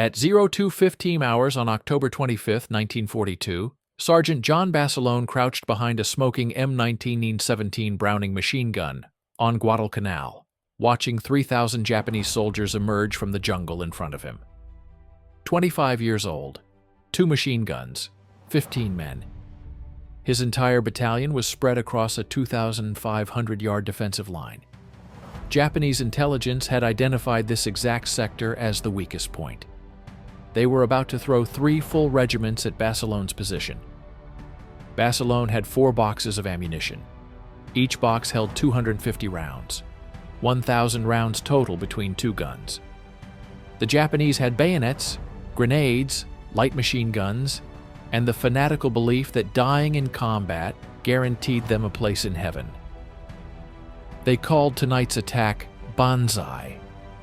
At 02:15 hours on October 25, 1942, Sergeant John Basilone crouched behind a smoking M1917 Browning machine gun on Guadalcanal, watching 3,000 Japanese soldiers emerge from the jungle in front of him. 25 years old, 2 machine guns, 15 men. His entire battalion was spread across a 2,500-yard defensive line. Japanese intelligence had identified this exact sector as the weakest point. They were about to throw 3 full regiments at Basilone's position. Basilone had 4 boxes of ammunition. Each box held 250 rounds, 1,000 rounds total between 2 guns. The Japanese had bayonets, grenades, light machine guns, and the fanatical belief that dying in combat guaranteed them a place in heaven. They called tonight's attack Banzai,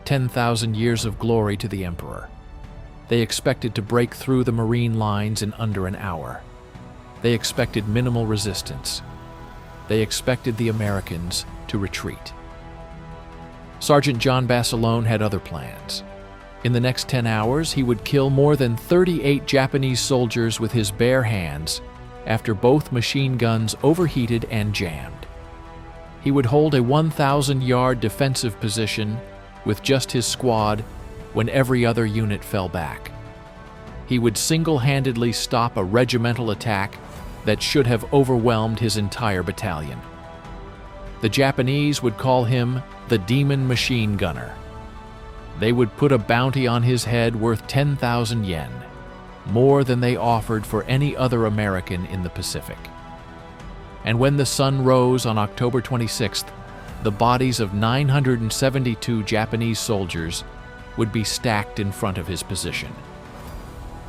10,000 years of glory to the Emperor. They expected to break through the Marine lines in under an hour. They expected minimal resistance. They expected the Americans to retreat. Sergeant John Basilone had other plans. In the next 10 hours, he would kill more than 38 Japanese soldiers with his bare hands after both machine guns overheated and jammed. He would hold a 1,000-yard defensive position with just his squad when every other unit fell back. He would single-handedly stop a regimental attack that should have overwhelmed his entire battalion. The Japanese would call him the Demon Machine Gunner. They would put a bounty on his head worth 10,000 yen, more than they offered for any other American in the Pacific. And when the sun rose on October 26th, the bodies of 972 Japanese soldiers would be stacked in front of his position.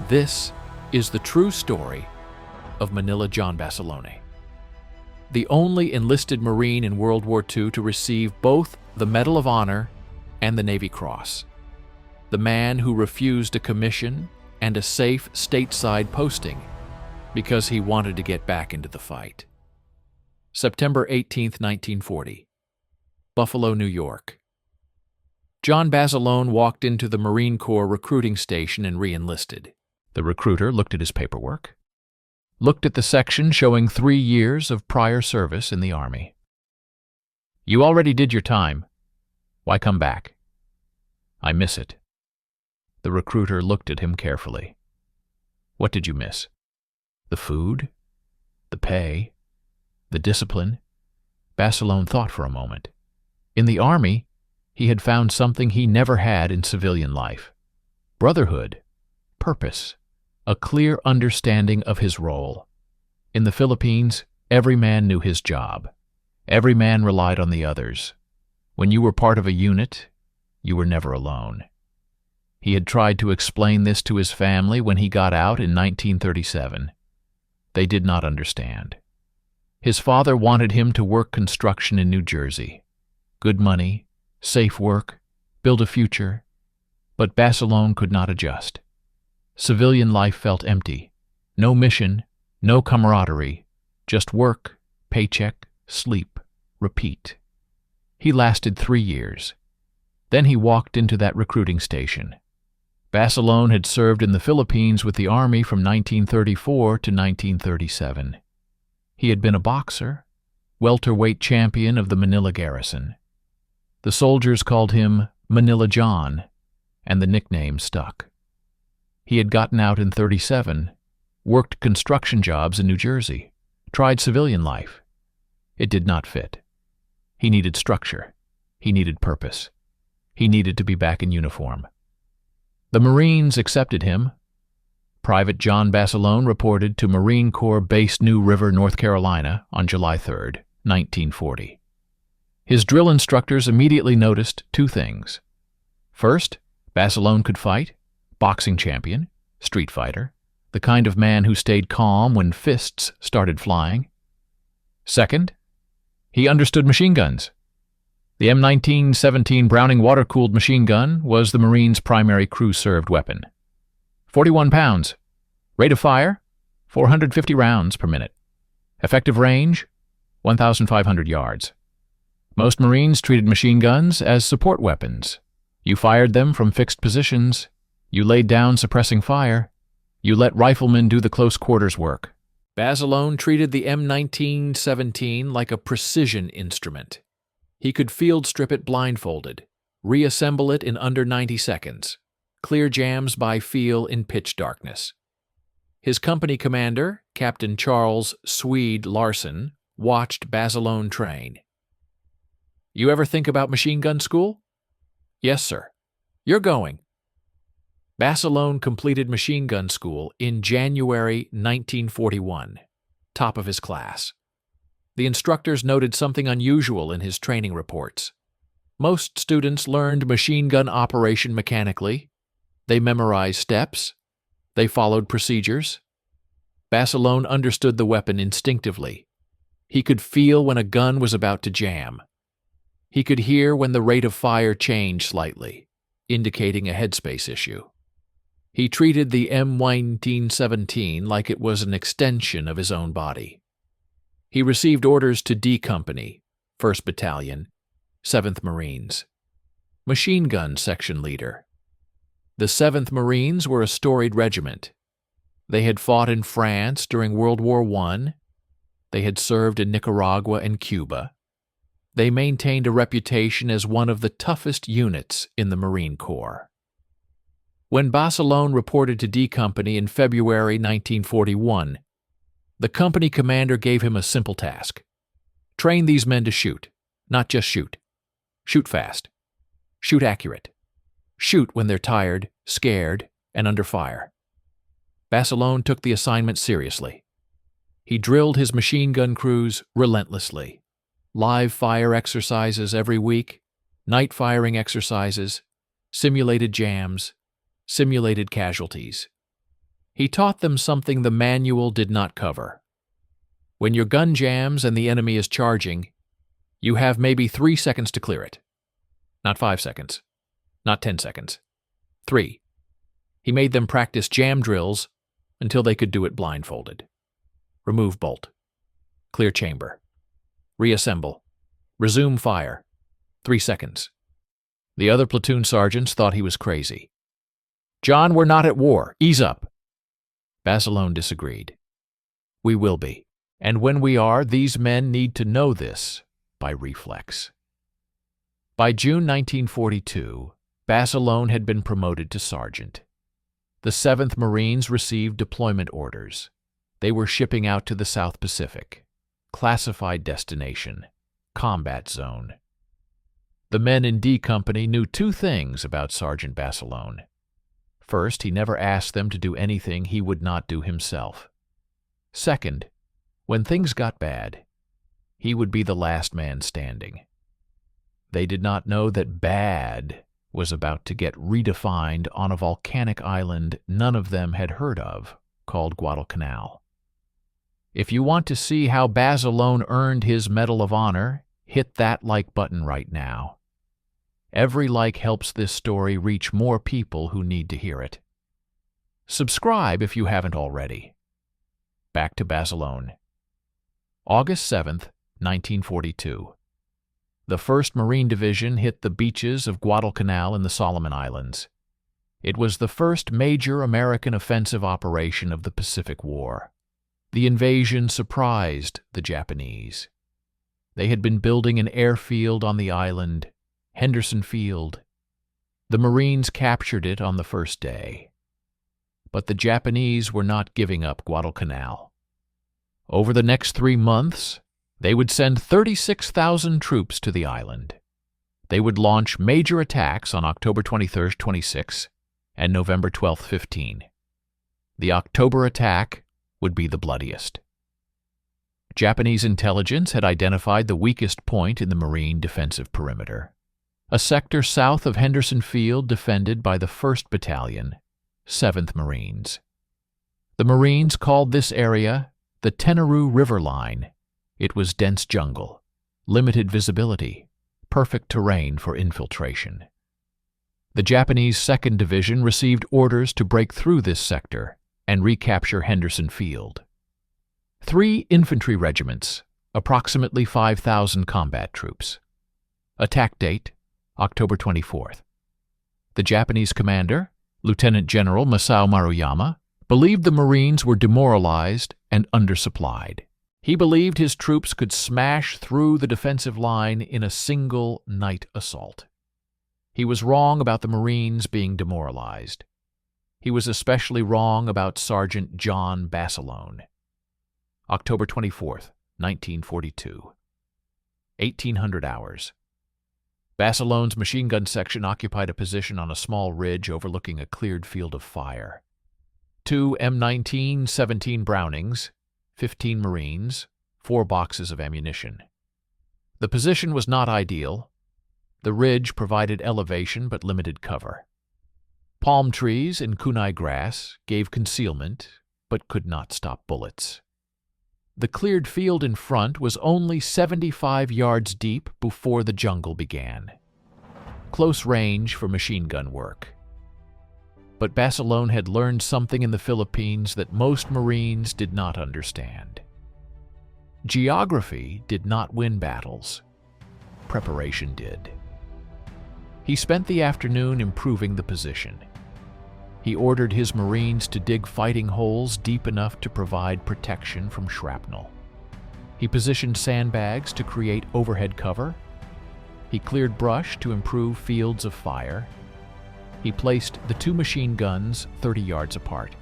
This is the true story of Manila John Basilone, the only enlisted Marine in World War II to receive both the Medal of Honor and the Navy Cross, the man who refused a commission and a safe stateside posting because he wanted to get back into the fight. September 18, 1940, Buffalo, New York. John Basilone walked into the Marine Corps recruiting station and re-enlisted. The recruiter looked at his paperwork, looked at the section showing 3 years of prior service in the Army. "You already did your time. Why come back?" "I miss it." The recruiter looked at him carefully. "What did you miss? The food? The pay? The discipline?" Basilone thought for a moment. In the Army, he had found something he never had in civilian life: brotherhood, purpose, a clear understanding of his role. In the Philippines, every man knew his job. Every man relied on the others. When you were part of a unit, you were never alone. He had tried to explain this to his family when he got out in 1937. They did not understand. His father wanted him to work construction in New Jersey. Good money, safe work, build a future. But Basilone could not adjust. Civilian life felt empty. No mission, no camaraderie, just work, paycheck, sleep, repeat. He lasted 3 years. Then he walked into that recruiting station. Basilone had served in the Philippines with the Army from 1934 to 1937. He had been a boxer, welterweight champion of the Manila garrison. The soldiers called him Manila John, and the nickname stuck. He had gotten out in 37, worked construction jobs in New Jersey, tried civilian life. It did not fit. He needed structure. He needed purpose. He needed to be back in uniform. The Marines accepted him. Private John Basilone reported to Marine Corps Base New River, North Carolina on July 3, 1940. His drill instructors immediately noticed 2 things. First, Basilone could fight, boxing champion, street fighter, the kind of man who stayed calm when fists started flying. Second, he understood machine guns. The M1917 Browning water-cooled machine gun was the Marines' primary crew-served weapon. 41 pounds. Rate of fire, 450 rounds per minute. Effective range, 1,500 yards. Most Marines treated machine guns as support weapons. You fired them from fixed positions, You laid down suppressing fire. You let riflemen do the close quarters work. Basilone treated the M1917 like a precision instrument. He could field strip it blindfolded, reassemble it in under 90 seconds, clear jams by feel in pitch darkness. His company commander, Captain Charles Swede Larson, watched Basilone train. "You ever think about machine gun school?" "Yes, sir." "You're going." Basilone completed machine gun school in January 1941, top of his class. The instructors noted something unusual in his training reports. Most students learned machine gun operation mechanically. They memorized steps. They followed procedures. Basilone understood the weapon instinctively. He could feel when a gun was about to jam. He could hear when the rate of fire changed slightly, indicating a headspace issue. He treated the M1917 like it was an extension of his own body. He received orders to D Company, 1st Battalion, 7th Marines. Machine gun section leader. The 7th Marines were a storied regiment. They had fought in France during World War I. They had served in Nicaragua and Cuba. They maintained a reputation as one of the toughest units in the Marine Corps. When Basilone reported to D Company in February 1941, the company commander gave him a simple task. Train these men to shoot, not just shoot. Shoot fast. Shoot accurate. Shoot when they're tired, scared, and under fire. Basilone took the assignment seriously. He drilled his machine gun crews relentlessly. Live fire exercises every week, night firing exercises, simulated jams, simulated casualties. He taught them something the manual did not cover. When your gun jams and the enemy is charging, you have maybe 3 seconds to clear it. Not 5 seconds. Not 10 seconds. 3. He made them practice jam drills until they could do it blindfolded. Remove bolt. Clear chamber. Reassemble. Resume fire. 3 seconds. The other platoon sergeants thought he was crazy. "John, we're not at war. Ease up." Basilone disagreed. "We will be. And when we are, these men need to know this by reflex." By June 1942, Basilone had been promoted to sergeant. The 7th Marines received deployment orders. They were shipping out to the South Pacific. Classified destination. Combat zone. The men in D Company knew 2 things about Sergeant Basilone. First, he never asked them to do anything he would not do himself. Second, when things got bad, he would be the last man standing. They did not know that bad was about to get redefined on a volcanic island none of them had heard of, called Guadalcanal. If you want to see how Basilone earned his Medal of Honor, hit that like button right now. Every like helps this story reach more people who need to hear it. Subscribe if you haven't already. Back to Basilone. August 7th, 1942. The 1st Marine Division hit the beaches of Guadalcanal in the Solomon Islands. It was the first major American offensive operation of the Pacific War. The invasion surprised the Japanese. They had been building an airfield on the island, Henderson Field. The Marines captured it on the first day. But the Japanese were not giving up Guadalcanal. Over the next 3 months, they would send 36,000 troops to the island. They would launch major attacks on October 23rd, 26 and November 12th, 15. The October attack would be the bloodiest. Japanese intelligence had identified the weakest point in the Marine defensive perimeter, a sector south of Henderson Field defended by the 1st Battalion, 7th Marines. The Marines called this area the Tenaroo River Line. It was dense jungle, limited visibility, perfect terrain for infiltration. The Japanese 2nd Division received orders to break through this sector and recapture Henderson Field. 3 infantry regiments, approximately 5,000 combat troops. Attack date, October 24th. The Japanese commander, Lieutenant General Masao Maruyama believed the Marines were demoralized and undersupplied. He believed his troops could smash through the defensive line in a single night assault. He was wrong about the Marines being demoralized. He was especially wrong about Sergeant John Basilone. October 24th, 1942. 1800 hours. Basilone's machine gun section occupied a position on a small ridge overlooking a cleared field of fire. 2 M1917 Brownings, 15 Marines, 4 boxes of ammunition. The position was not ideal. The ridge provided elevation but limited cover. Palm trees and kunai grass gave concealment but could not stop bullets. The cleared field in front was only 75 yards deep before the jungle began. Close range for machine gun work. But Basilone had learned something in the Philippines that most Marines did not understand. Geography did not win battles. Preparation did. He spent the afternoon improving the position. He ordered his Marines to dig fighting holes deep enough to provide protection from shrapnel. He positioned sandbags to create overhead cover. He cleared brush to improve fields of fire. He placed the 2 machine guns 30 yards apart,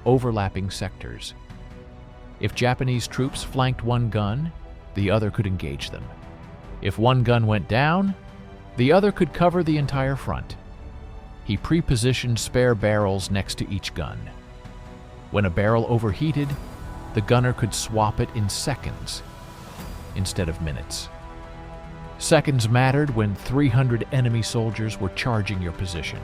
overlapping sectors. If Japanese troops flanked one gun, the other could engage them. If one gun went down, the other could cover the entire front. He pre-positioned spare barrels next to each gun. When a barrel overheated, the gunner could swap it in seconds instead of minutes. Seconds mattered when 300 enemy soldiers were charging your position.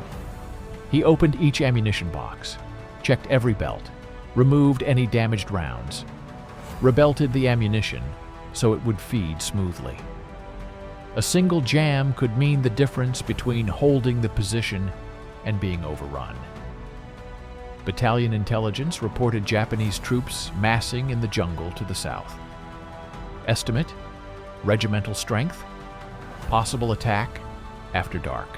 He opened each ammunition box, checked every belt, removed any damaged rounds, rebelted the ammunition so it would feed smoothly. A single jam could mean the difference between holding the position and being overrun. Battalion intelligence reported Japanese troops massing in the jungle to the south. Estimate: regimental strength, possible attack after dark.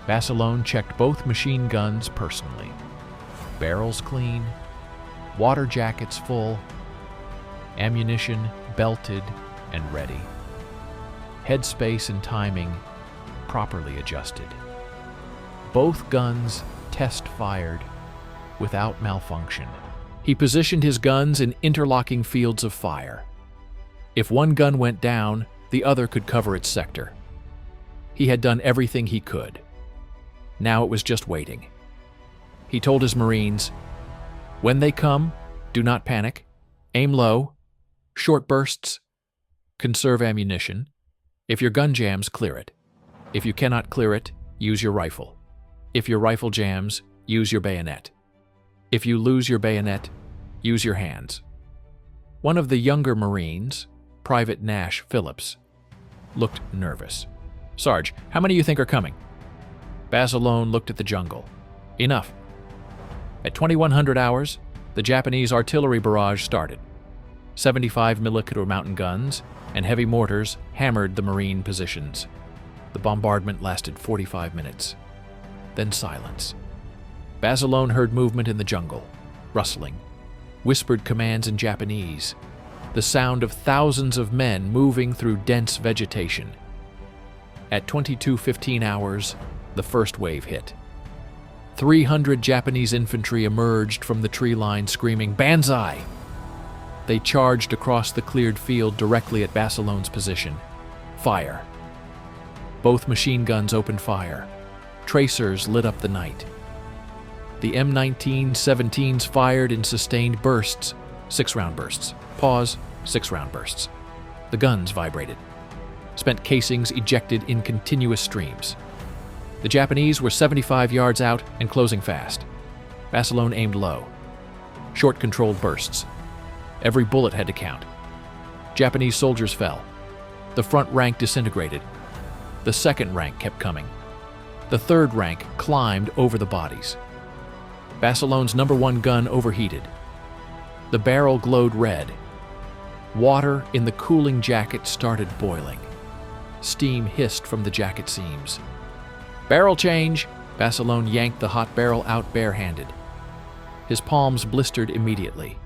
Basilone checked both machine guns personally. Barrels clean, water jackets full, ammunition belted and ready. Headspace and timing properly adjusted. Both guns test-fired without malfunction. He positioned his guns in interlocking fields of fire. If one gun went down, the other could cover its sector. He had done everything he could. Now it was just waiting. He told his Marines, "When they come, do not panic. Aim low. Short bursts. Conserve ammunition. If your gun jams, clear it. If you cannot clear it, use your rifle. If your rifle jams, use your bayonet. If you lose your bayonet, use your hands." One of the younger Marines, Private Nash Phillips, looked nervous. "Sarge, how many you think are coming?" Basilone looked at the jungle. "Enough." At 2100 hours, the Japanese artillery barrage started. 75 mm mountain guns and heavy mortars hammered the Marine positions. The bombardment lasted 45 minutes. Then silence. Basilone heard movement in the jungle, rustling, whispered commands in Japanese, the sound of thousands of men moving through dense vegetation. At 22:15 hours, the first wave hit. 300 Japanese infantry emerged from the tree line screaming, "Banzai!" They charged across the cleared field directly at Basilone's position. Fire. Both machine guns opened fire. Tracers lit up the night. The M1917s fired in sustained bursts, 6-round bursts. Pause, 6-round bursts. The guns vibrated. Spent casings ejected in continuous streams. The Japanese were 75 yards out and closing fast. Basilone aimed low. Short controlled bursts. Every bullet had to count. Japanese soldiers fell. The front rank disintegrated. The second rank kept coming. The third rank climbed over the bodies. Basilone's number 1 gun overheated. The barrel glowed red. Water in the cooling jacket started boiling. Steam hissed from the jacket seams. "Barrel change," Basilone yanked the hot barrel out barehanded. His palms blistered immediately.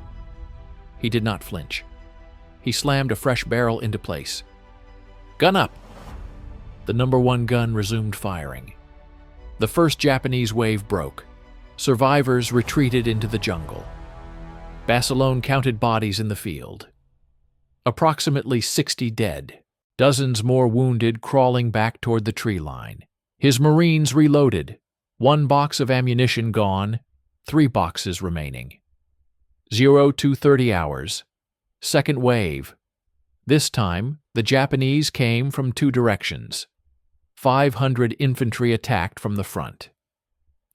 He did not flinch. He slammed a fresh barrel into place. "Gun up!" The number 1 gun resumed firing. The first Japanese wave broke. Survivors retreated into the jungle. Basilone counted bodies in the field. Approximately 60 dead, dozens more wounded crawling back toward the tree line. His Marines reloaded. 1 box of ammunition gone, 3 boxes remaining. 0 to 30 hours. Second wave. This time, the Japanese came from 2 directions. 500 infantry attacked from the front.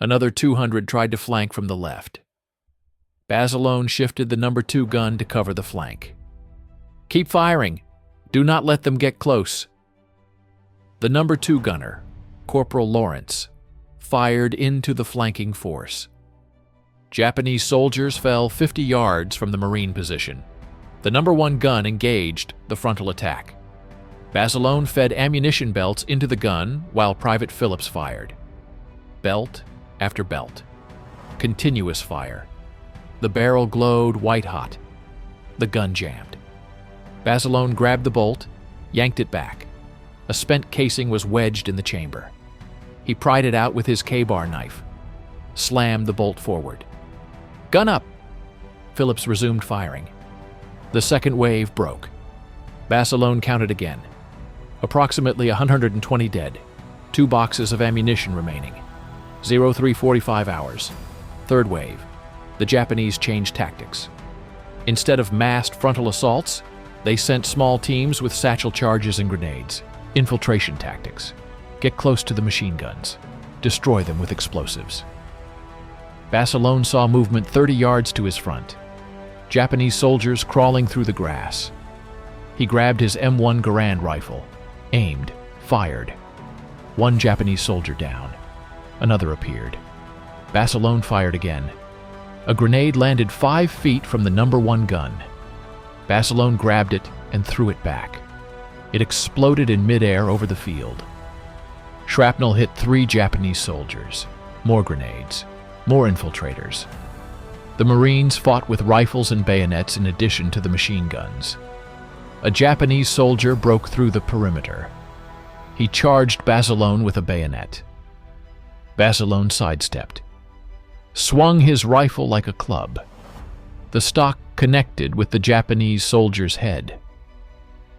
Another 200 tried to flank from the left. Basilone shifted the number 2 gun to cover the flank. "Keep firing. Do not let them get close." The number 2 gunner, Corporal Lawrence, fired into the flanking force. Japanese soldiers fell 50 yards from the Marine position. The number 1 gun engaged the frontal attack. Basilone fed ammunition belts into the gun while Private Phillips fired. Belt after belt. Continuous fire. The barrel glowed white-hot. The gun jammed. Basilone grabbed the bolt, yanked it back. A spent casing was wedged in the chamber. He pried it out with his K-bar knife. Slammed the bolt forward. "Gun up!" Phillips resumed firing. The second wave broke. Basilone counted again. Approximately 120 dead. 2 boxes of ammunition remaining. 03:45 hours. Third wave. The Japanese changed tactics. Instead of massed frontal assaults, they sent small teams with satchel charges and grenades. Infiltration tactics. Get close to the machine guns. Destroy them with explosives. Basilone saw movement 30 yards to his front. Japanese soldiers crawling through the grass. He grabbed his M1 Garand rifle, aimed, fired. 1 Japanese soldier down. Another appeared. Basilone fired again. A grenade landed 5 feet from the number 1 gun. Basilone grabbed it and threw it back. It exploded in midair over the field. Shrapnel hit 3 Japanese soldiers. More grenades. More infiltrators. The Marines fought with rifles and bayonets in addition to the machine guns. A Japanese soldier broke through the perimeter. He charged Basilone with a bayonet. Basilone sidestepped. Swung his rifle like a club. The stock connected with the Japanese soldier's head.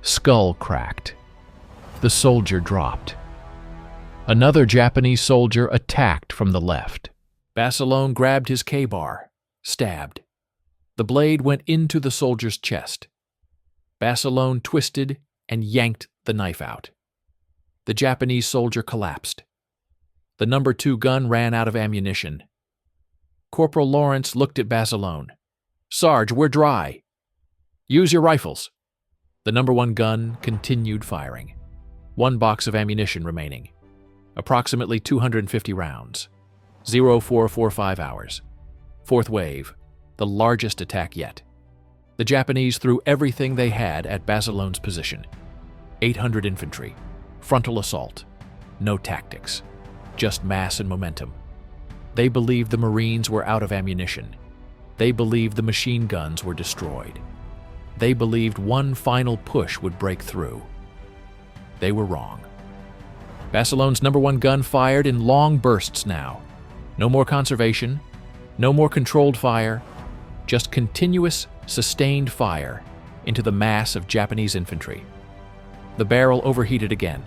Skull cracked. The soldier dropped. Another Japanese soldier attacked from the left. Basilone grabbed his K-bar, stabbed. The blade went into the soldier's chest. Basilone twisted and yanked the knife out. The Japanese soldier collapsed. The number 2 gun ran out of ammunition. Corporal Lawrence looked at Basilone. "Sarge, we're dry. Use your rifles." The number 1 gun continued firing. 1 box of ammunition remaining. Approximately 250 rounds. 0445 hours. Fourth wave, the largest attack yet. The Japanese threw everything they had at Basilone's position. 800 infantry. Frontal assault. No tactics. Just mass and momentum. They believed the Marines were out of ammunition. They believed the machine guns were destroyed. They believed one final push would break through. They were wrong. Basilone's number 1 gun fired in long bursts now. No more conservation, no more controlled fire, just continuous, sustained fire into the mass of Japanese infantry. The barrel overheated again.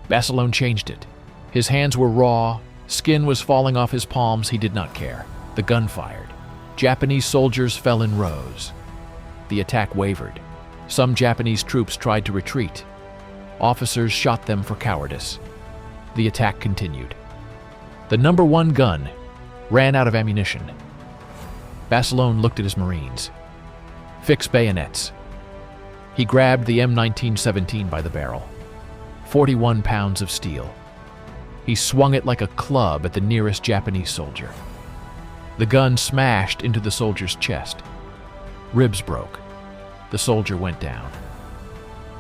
Basilone changed it. His hands were raw, skin was falling off his palms, he did not care. The gun fired. Japanese soldiers fell in rows. The attack wavered. Some Japanese troops tried to retreat. Officers shot them for cowardice. The attack continued. The number 1 gun ran out of ammunition. Basilone looked at his Marines. Fix bayonets. He grabbed the M1917 by the barrel. 41 pounds of steel. He swung it like a club at the nearest Japanese soldier. The gun smashed into the soldier's chest. Ribs broke. The soldier went down.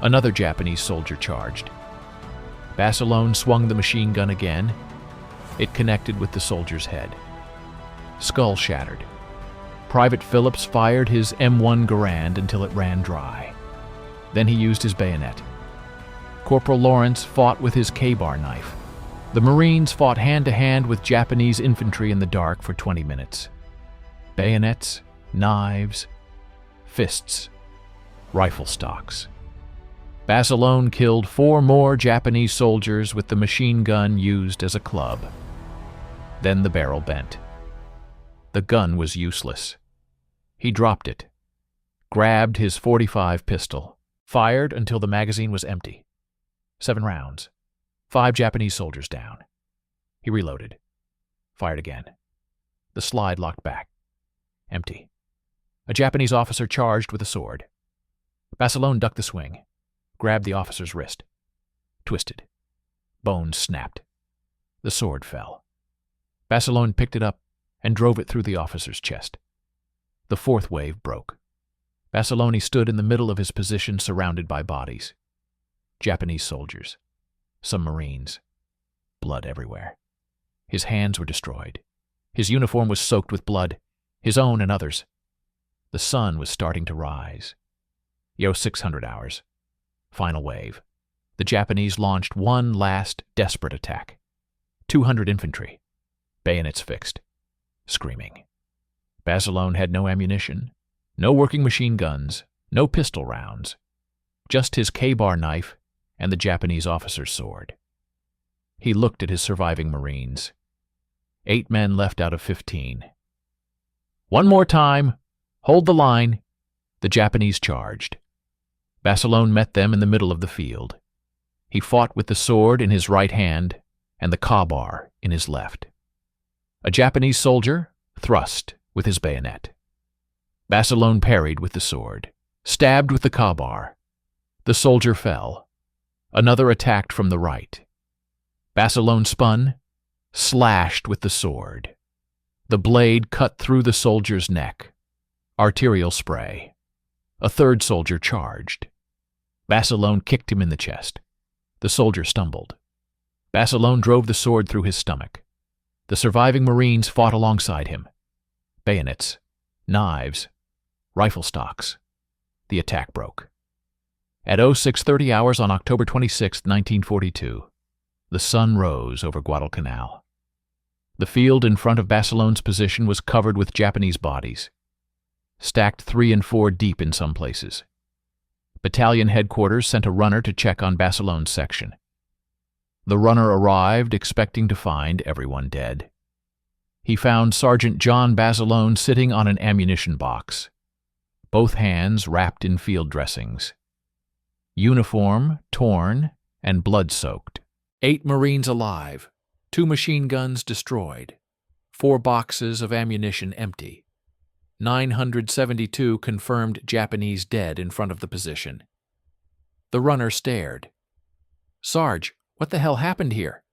Another Japanese soldier charged. Basilone swung the machine gun again. It connected with the soldier's head. Skull shattered. Private Phillips fired his M1 Garand until it ran dry. Then he used his bayonet. Corporal Lawrence fought with his K-bar knife. The Marines fought hand-to-hand with Japanese infantry in the dark for 20 minutes. Bayonets, knives, fists, rifle stocks. Basilone killed 4 more Japanese soldiers with the machine gun used as a club. Then the barrel bent. The gun was useless. He dropped it, grabbed his .45 pistol, fired until the magazine was empty. 7 rounds. 5 Japanese soldiers down. He reloaded. Fired again. The slide locked back. Empty. A Japanese officer charged with a sword. Basilone ducked the swing, grabbed the officer's wrist. Twisted. Bones snapped. The sword fell. Basilone picked it up and drove it through the officer's chest. The 4th wave broke. Basilone stood in the middle of his position surrounded by bodies. Japanese soldiers. Some Marines. Blood everywhere. His hands were destroyed. His uniform was soaked with blood, his own and others. The sun was starting to rise. 600 hours. Final wave. The Japanese launched one last desperate attack. 200 infantry. Bayonets fixed. Screaming. Basilone had no ammunition, no working machine guns, no pistol rounds. Just his K-bar knife and the Japanese officer's sword. He looked at his surviving Marines. 8 men left out of 15. "One more time. Hold the line." The Japanese charged. Basilone met them in the middle of the field. He fought with the sword in his right hand and the K-bar in his left. A Japanese soldier thrust with his bayonet. Basilone parried with the sword, stabbed with the K-bar. The soldier fell. Another attacked from the right. Basilone spun, slashed with the sword. The blade cut through the soldier's neck. Arterial spray. A 3rd soldier charged. Basilone kicked him in the chest. The soldier stumbled. Basilone drove the sword through his stomach. The surviving Marines fought alongside him. Bayonets, knives, rifle stocks. The attack broke. At 0630 hours on October 26, 1942, the sun rose over Guadalcanal. The field in front of Basilone's position was covered with Japanese bodies, stacked 3 and 4 deep in some places. Battalion headquarters sent a runner to check on Basilone's section. The runner arrived expecting to find everyone dead. He found Sergeant John Basilone sitting on an ammunition box, both hands wrapped in field dressings. Uniform torn and blood-soaked. 8 Marines alive, 2 machine guns destroyed, 4 boxes of ammunition empty. 972 confirmed Japanese dead in front of the position. The runner stared. "Sarge, what the hell happened here?"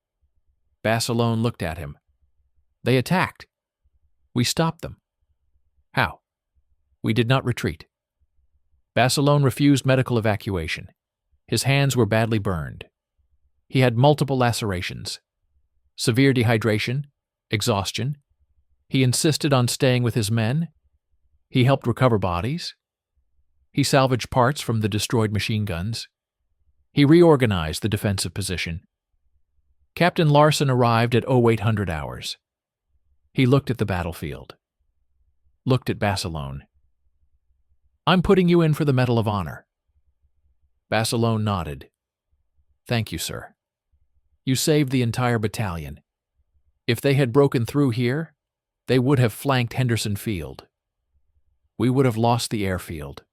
Basilone looked at him. "They attacked. We stopped them." "How?" "We did not retreat." Basilone refused medical evacuation. His hands were badly burned. He had multiple lacerations, severe dehydration, exhaustion. He insisted on staying with his men. He helped recover bodies. He salvaged parts from the destroyed machine guns. He reorganized the defensive position. Captain Larson arrived at 0800 hours. He looked at the battlefield. Looked at Basilone. "I'm putting you in for the Medal of Honor." Basilone nodded. "Thank you, sir. You saved the entire battalion. If they had broken through here, they would have flanked Henderson Field. We would have lost the airfield.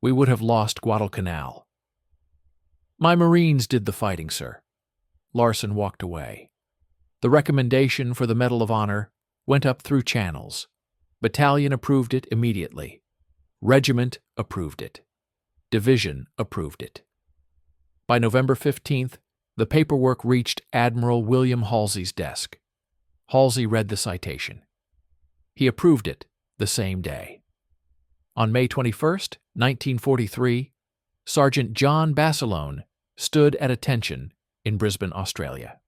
We would have lost Guadalcanal." "My Marines did the fighting, sir." Larson walked away. The recommendation for the Medal of Honor went up through channels. Battalion approved it immediately. Regiment approved it. Division approved it. By November 15th, the paperwork reached Admiral William Halsey's desk. Halsey read the citation. He approved it the same day. On May 21st, 1943, Sergeant John Basilone stood at attention in Brisbane, Australia.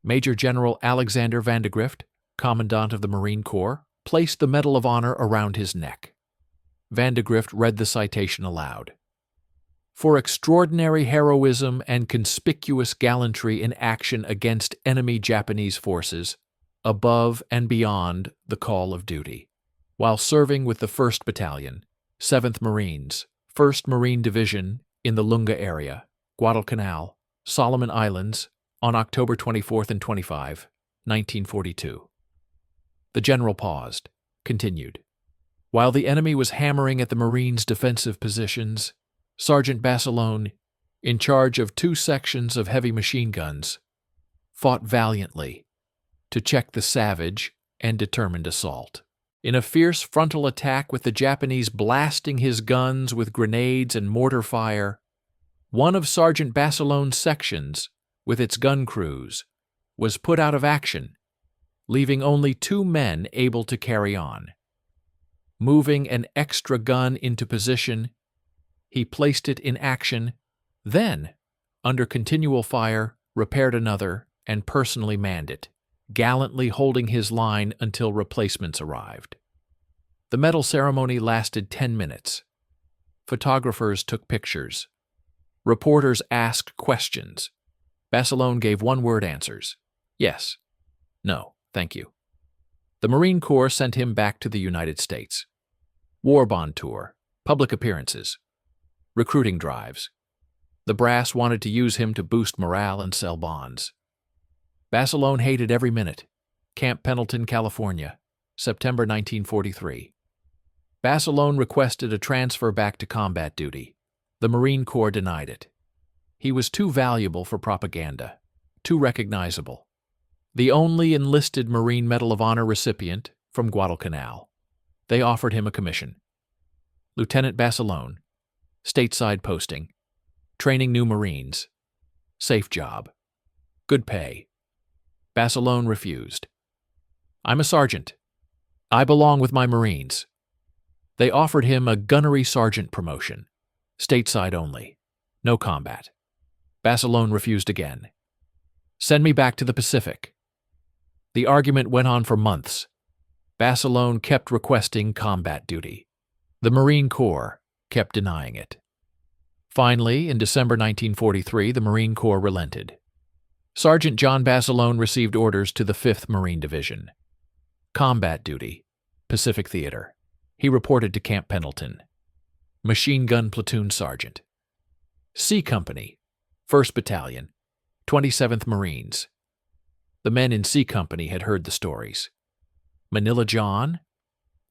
Major General Alexander Vandegrift, Commandant of the Marine Corps, placed the Medal of Honor around his neck. Vandegrift read the citation aloud. For extraordinary heroism and conspicuous gallantry in action against enemy Japanese forces, above and beyond the call of duty, while serving with the 1st Battalion, 7th Marines, 1st Marine Division in the Lunga area, Guadalcanal, Solomon Islands, on October 24th and 25, 1942. The general paused, continued. While the enemy was hammering at the Marines' defensive positions, Sergeant Basilone, in charge of 2 sections of heavy machine guns, fought valiantly to check the savage and determined assault. In a fierce frontal attack with the Japanese blasting his guns with grenades and mortar fire, one of Sergeant Basilone's sections, with its gun crews, was put out of action, leaving only 2 men able to carry on. Moving an extra gun into position, he placed it in action, then, under continual fire, repaired another and personally manned it, gallantly holding his line until replacements arrived. The medal ceremony lasted 10 minutes. Photographers took pictures. Reporters asked questions. Basilone gave one-word answers. Yes. No, thank you. The Marine Corps sent him back to the United States. War bond tour, public appearances, recruiting drives. The brass wanted to use him to boost morale and sell bonds. Basilone hated every minute. Camp Pendleton, California, September 1943. Basilone requested a transfer back to combat duty. The Marine Corps denied it. He was too valuable for propaganda, too recognizable. The only enlisted Marine Medal of Honor recipient from Guadalcanal. They offered him a commission. Lieutenant Basilone, stateside posting, training new Marines, safe job, good pay. Basilone refused. I'm a sergeant. I belong with my Marines. They offered him a gunnery sergeant promotion, stateside only, no combat. Basilone refused again. Send me back to the Pacific. The argument went on for months. Basilone kept requesting combat duty. The Marine Corps kept denying it. Finally, in December 1943, the Marine Corps relented. Sergeant John Basilone received orders to the 5th Marine Division. Combat duty, Pacific Theater. He reported to Camp Pendleton. Machine Gun Platoon Sergeant. C Company, 1st Battalion, 27th Marines. The men in C Company had heard the stories. Manila John,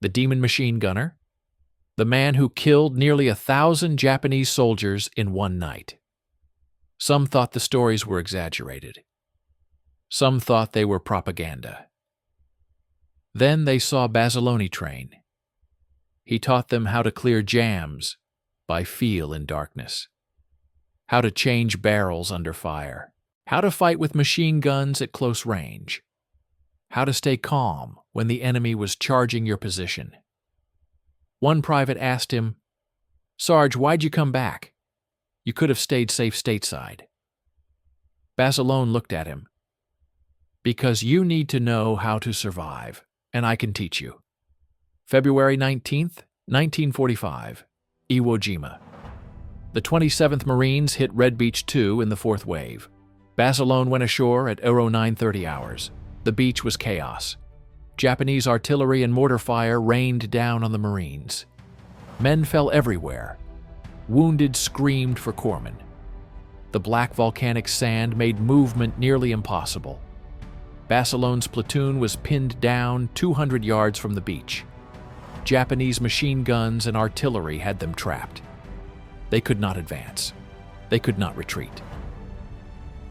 the demon machine gunner, the man who killed nearly 1,000 Japanese soldiers in one night. Some thought the stories were exaggerated. Some thought they were propaganda. Then they saw Basilone train. He taught them how to clear jams by feel in darkness, how to change barrels under fire, how to fight with machine guns at close range, how to stay calm when the enemy was charging your position. One private asked him, "Sarge, why'd you come back? You could have stayed safe stateside." Basilone looked at him. "Because you need to know how to survive, and I can teach you." February 19th, 1945, Iwo Jima. The 27th Marines hit Red Beach 2 in the 4th wave. Basilone went ashore at 0930 hours. The beach was chaos. Japanese artillery and mortar fire rained down on the Marines. Men fell everywhere. Wounded screamed for corpsmen. The black volcanic sand made movement nearly impossible. Basilone's platoon was pinned down 200 yards from the beach. Japanese machine guns and artillery had them trapped. They could not advance. They could not retreat.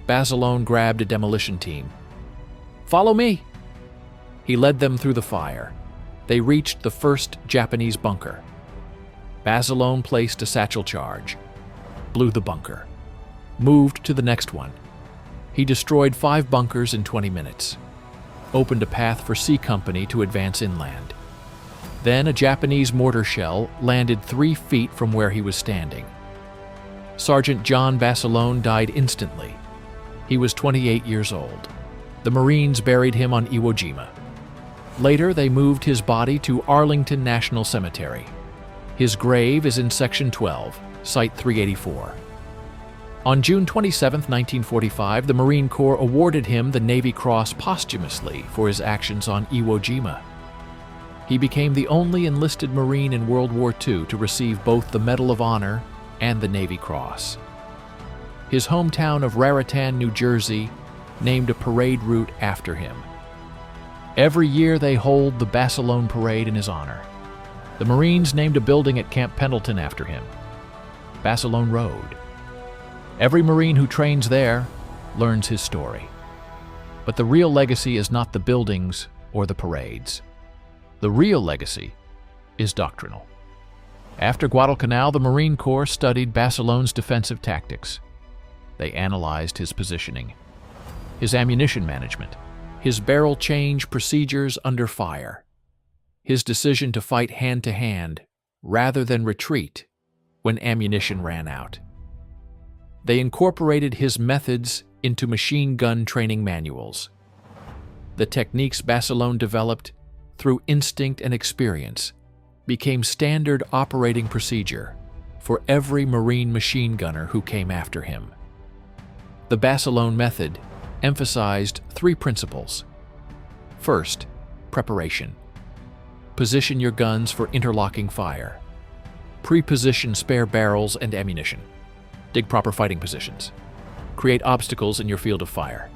Basilone grabbed a demolition team. "Follow me!" He led them through the fire. They reached the first Japanese bunker. Basilone placed a satchel charge, blew the bunker, moved to the next one. He destroyed 5 bunkers in 20 minutes, opened a path for C Company to advance inland. Then a Japanese mortar shell landed 3 feet from where he was standing. Sergeant John Basilone died instantly. He was 28 years old. The Marines buried him on Iwo Jima. Later, they moved his body to Arlington National Cemetery. His grave is in Section 12, Site 384. On June 27, 1945, the Marine Corps awarded him the Navy Cross posthumously for his actions on Iwo Jima. He became the only enlisted Marine in World War II to receive both the Medal of Honor and the Navy Cross. His hometown of Raritan, New Jersey, named a parade route after him. Every year they hold the Basilone Parade in his honor. The Marines named a building at Camp Pendleton after him, Basilone Road. Every Marine who trains there learns his story. But the real legacy is not the buildings or the parades. The real legacy is doctrinal. After Guadalcanal, the Marine Corps studied Basilone's defensive tactics. They analyzed his positioning, his ammunition management, his barrel change procedures under fire, his decision to fight hand-to-hand rather than retreat when ammunition ran out. They incorporated his methods into machine gun training manuals. The techniques Basilone developed through instinct and experience became standard operating procedure for every Marine machine gunner who came after him. The Basilone method emphasized three principles. First, preparation. Position your guns for interlocking fire. Pre-position spare barrels and ammunition. Dig proper fighting positions. Create obstacles in your field of fire.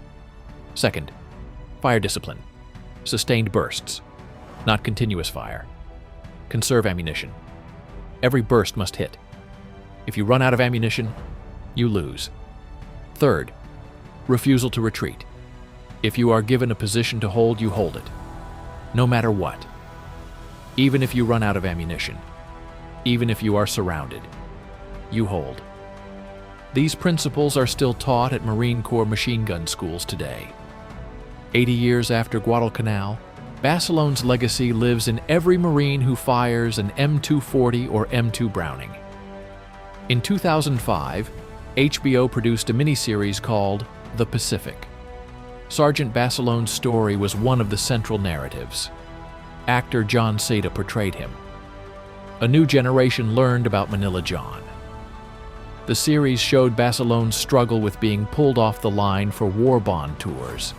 Second, fire discipline. Sustained bursts, not continuous fire. Conserve ammunition. Every burst must hit. If you run out of ammunition, you lose. Third, refusal to retreat. If you are given a position to hold, you hold it, no matter what. Even if you run out of ammunition, even if you are surrounded, you hold. These principles are still taught at Marine Corps machine gun schools today. 80 years after Guadalcanal, Basilone's legacy lives in every Marine who fires an M240 or M2 Browning. In 2005, HBO produced a miniseries called The Pacific. Sergeant Basilone's story was one of the central narratives. Actor John Seda portrayed him. A new generation learned about Manila John. The series showed Basilone's struggle with being pulled off the line for war bond tours.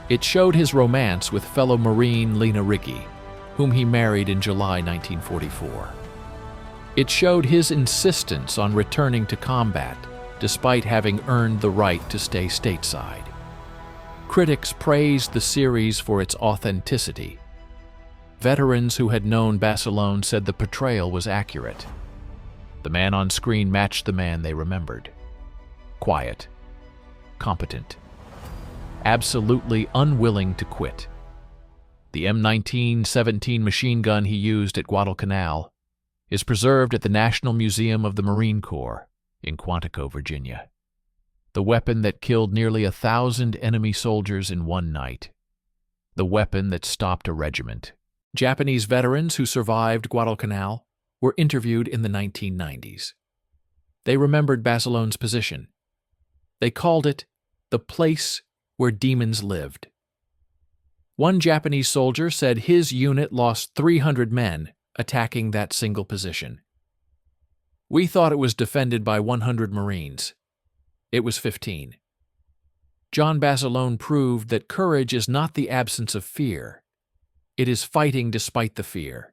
It showed his romance with fellow Marine Lena Ricky, whom he married in July 1944. It showed his insistence on returning to combat, despite having earned the right to stay stateside. Critics praised the series for its authenticity. Veterans who had known Basilone said the portrayal was accurate. The man on screen matched the man they remembered. Quiet, competent, absolutely unwilling to quit. The M1917 machine gun he used at Guadalcanal is preserved at the National Museum of the Marine Corps in Quantico, Virginia. The weapon that killed nearly 1,000 enemy soldiers in one night. The weapon that stopped a regiment. Japanese veterans who survived Guadalcanal were interviewed in the 1990s. They remembered Basilone's position. They called it the place where demons lived. One Japanese soldier said his unit lost 300 men attacking that single position. We thought it was defended by 100 Marines. It was 15. John Basilone proved that courage is not the absence of fear. It is fighting despite the fear.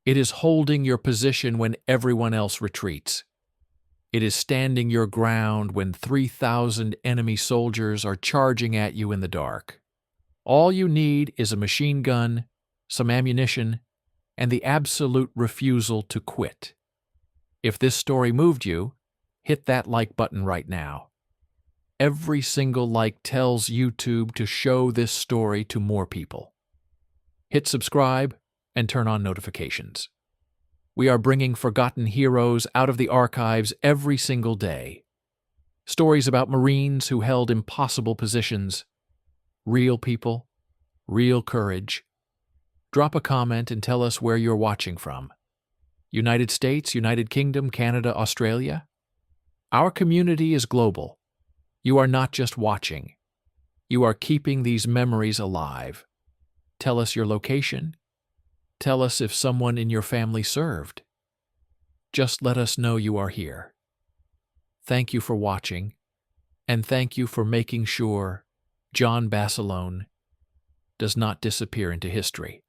It is holding your position when everyone else retreats. It is standing your ground when 3,000 enemy soldiers are charging at you in the dark. All you need is a machine gun, some ammunition, and the absolute refusal to quit. If this story moved you, hit that like button right now. Every single like tells YouTube to show this story to more people. Hit subscribe and turn on notifications. We are bringing forgotten heroes out of the archives every single day. Stories about Marines who held impossible positions. Real people, real courage. Drop a comment and tell us where you're watching from. United States, United Kingdom, Canada, Australia? Our community is global. You are not just watching. You are keeping these memories alive. Tell us your location. Tell us if someone in your family served. Just let us know you are here. Thank you for watching, and thank you for making sure John Basilone does not disappear into history.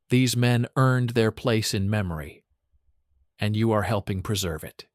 These men earned their place in memory, and you are helping preserve it.